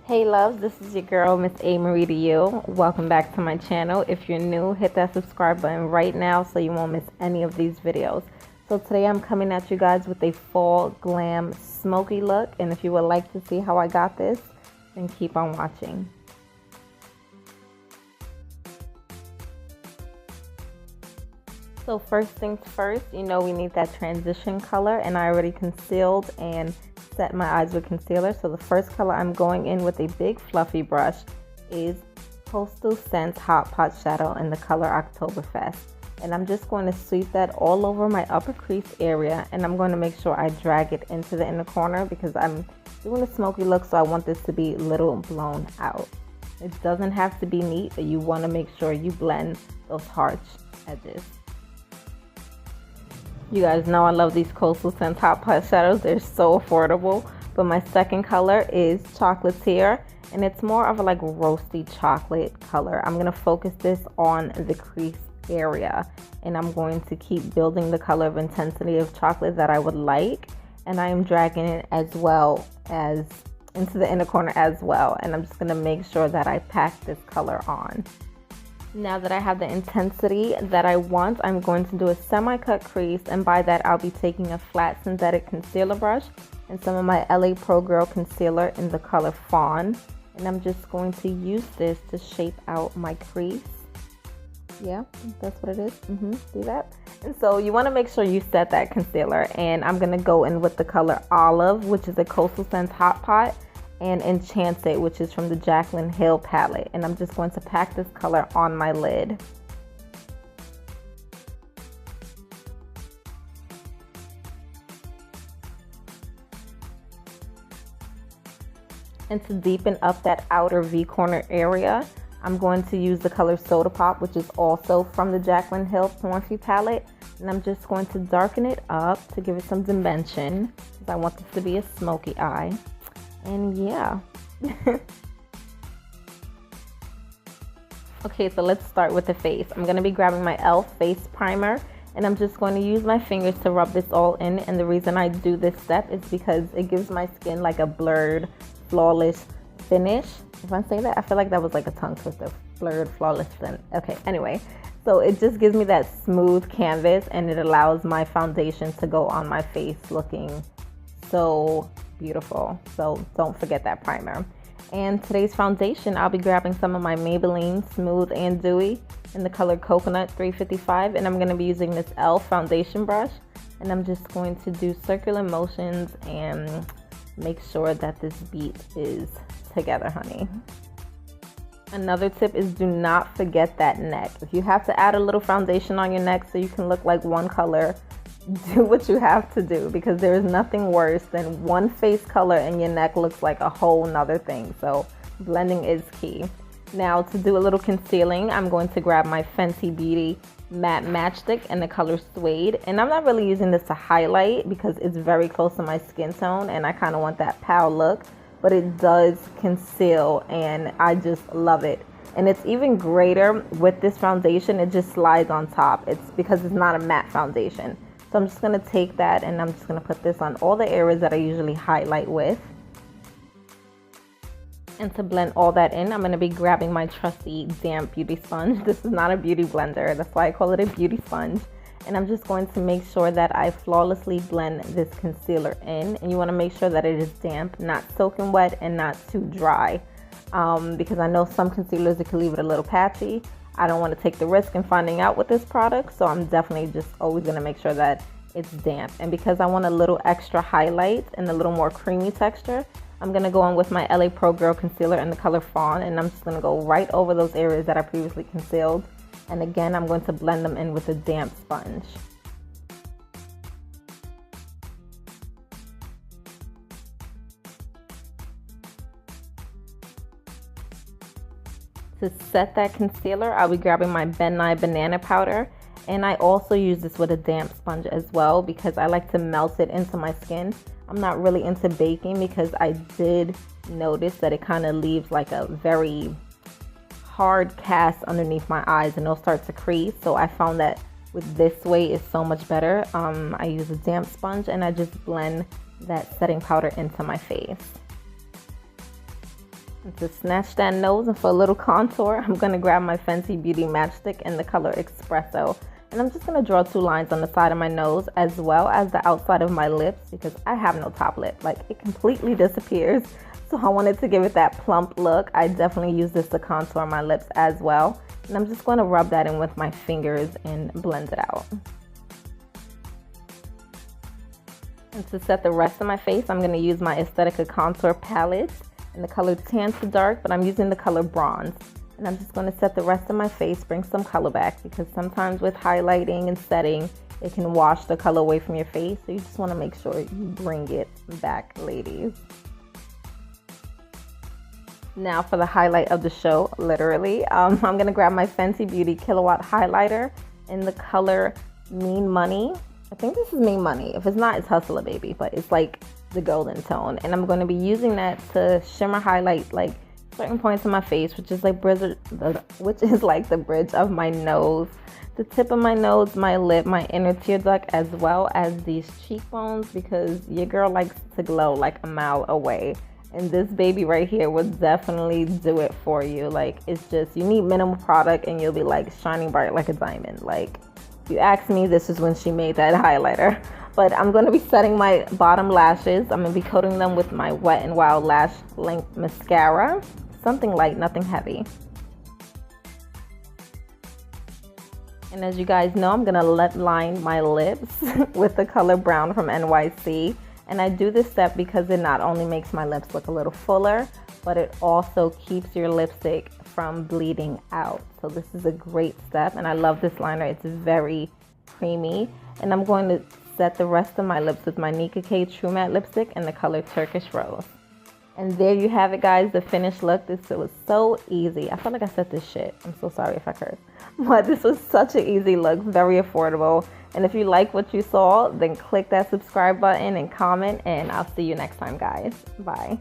Hey loves, this is your girl Miss A Marie to you. Welcome back to my channel. If you're new, hit that subscribe button right now so you won't miss any of these videos. So today I'm coming at you guys with a fall glam smoky look, and if you would like to see how I got this, then keep on watching. So first things first, you know we need that transition color, and I already concealed and set my eyes with concealer. So the first color I'm going in with a big fluffy brush is Coastal Scents Hot Pot Shadow in the color Oktoberfest. And I'm just going to sweep that all over my upper crease area, and I'm going to make sure I drag it into the inner corner because I'm doing a smoky look, so I want this to be a little blown out. It doesn't have to be neat, but you want to make sure you blend those harsh edges. You guys know I love these Coastal Scents Hot Pot Shadows. They're so affordable. But my second color is Chocolatier, and it's more of a like roasty chocolate color. I'm going to focus this on the crease area, and I'm going to keep building the color of intensity of chocolate that I would like, and I am dragging it as well as into the inner corner as well, and I'm just going to make sure that I pack this color on. Now that I have the intensity that I want, I'm going to do a semi-cut crease, and by that I'll be taking a flat synthetic concealer brush and some of my LA Pro Girl concealer in the color Fawn, and I'm just going to use this to shape out my crease. Yeah, that's what it is. See that? And so you want to make sure you set that concealer, and I'm going to go in with the color Olive, which is a Coastal Scents Hot Pot, and Enchanted, which is from the JACLYN Hill palette, and I'm just going to pack this color on my lid. And to deepen up that outer V corner area, I'm going to use the color Soda Pop, which is also from the JACLYN Hill Pornfree palette, and I'm just going to darken it up to give it some dimension because I want this to be a smoky eye. And yeah. Okay, so let's start with the face. I'm going to be grabbing my e.l.f. face primer, and I'm just going to use my fingers to rub this all in. And the reason I do this step is because it gives my skin like a blurred, flawless finish. If I say that, I feel like that was like a tongue twister. Blurred, flawless finish. Okay, anyway. So it just gives me that smooth canvas, and it allows my foundation to go on my face looking so beautiful. So don't forget that primer. And today's foundation, I'll be grabbing some of my Maybelline Smooth and Dewy in the color Coconut 355, and I'm going to be using this e.l.f. foundation brush, and I'm just going to do circular motions and make sure that this beat is together, honey. Another tip is do not forget that neck. If you have to add a little foundation on your neck so you can look like one color, do what you have to do, because there is nothing worse than one face color and your neck looks like a whole nother thing. So blending is key. Now to do a little concealing, I'm going to grab my Fenty Beauty matte matchstick in the color Suede, and I'm not really using this to highlight because it's very close to my skin tone and I kind of want that pale look, but it does conceal and I just love it. And it's even greater with this foundation. It just slides on top. It's because it's not a matte foundation. So I'm just going to take that and I'm just going to put this on all the areas that I usually highlight with. And to blend all that in, I'm going to be grabbing my trusty damp beauty sponge. This is not a beauty blender. That's why I call it a beauty sponge. And I'm just going to make sure that I flawlessly blend this concealer in. And you want to make sure that it is damp, not soaking wet and not too dry. Because I know some concealers, it can leave it a little patchy. I don't want to take the risk in finding out with this product, so I'm definitely just always going to make sure that it's damp. And because I want a little extra highlight and a little more creamy texture, I'm going to go on with my LA Pro Girl concealer in the color Fawn, and I'm just going to go right over those areas that I previously concealed. And again, I'm going to blend them in with a damp sponge. To set that concealer, I'll be grabbing my Nye Banana Powder, and I also use this with a damp sponge as well because I like to melt it into my skin. I'm not really into baking because I did notice that it kind of leaves like a very hard cast underneath my eyes and it'll start to crease. So I found that with this way is so much better. I use a damp sponge and I just blend that setting powder into my face. To snatch that nose and for a little contour, I'm going to grab my Fenty Beauty Matchstick in the color Espresso. And I'm just going to draw 2 lines on the side of my nose as well as the outside of my lips because I have no top lip. Like, it completely disappears. So I wanted to give it that plump look. I definitely use this to contour my lips as well. And I'm just going to rub that in with my fingers and blend it out. And to set the rest of my face, I'm going to use my Aesthetica Contour Palette in the color Tan to Dark, but I'm using the color Bronze. And I'm just going to set the rest of my face, bring some color back, because sometimes with highlighting and setting, it can wash the color away from your face. So you just want to make sure you bring it back, ladies. Now for the highlight of the show, literally, I'm going to grab my Fenty Beauty Killawatt highlighter in the color Mean Money. I think this is Mean Money. If it's not, it's Hustler Baby, but it's like the golden tone. And I'm going to be using that to shimmer highlight like certain points of my face, which is like the bridge of my nose, the tip of my nose, my lip, my inner tear duct, as well as these cheekbones, because your girl likes to glow like a mile away. And this baby right here will definitely do it for you. Like, it's just, you need minimal product and you'll be like shining bright like a diamond. Like, if you ask me, this is when she made that highlighter. But I'm going to be setting my bottom lashes. I'm going to be coating them with my Wet n Wild Lash Length Mascara. Something light, nothing heavy. And as you guys know, I'm going to line my lips with the color Brown from NYC. And I do this step because it not only makes my lips look a little fuller, but it also keeps your lipstick from bleeding out. So this is a great step, and I love this liner. It's very creamy. And I'm going to set the rest of my lips with my Nicka K True Matte lipstick in the color Turkish Rose. And there you have it, guys, the finished look. This was so easy. I felt like I said this shit. I'm so sorry if I curse. But this was such an easy look, very affordable. And if you like what you saw, then click that subscribe button and comment, and I'll see you next time, guys. Bye.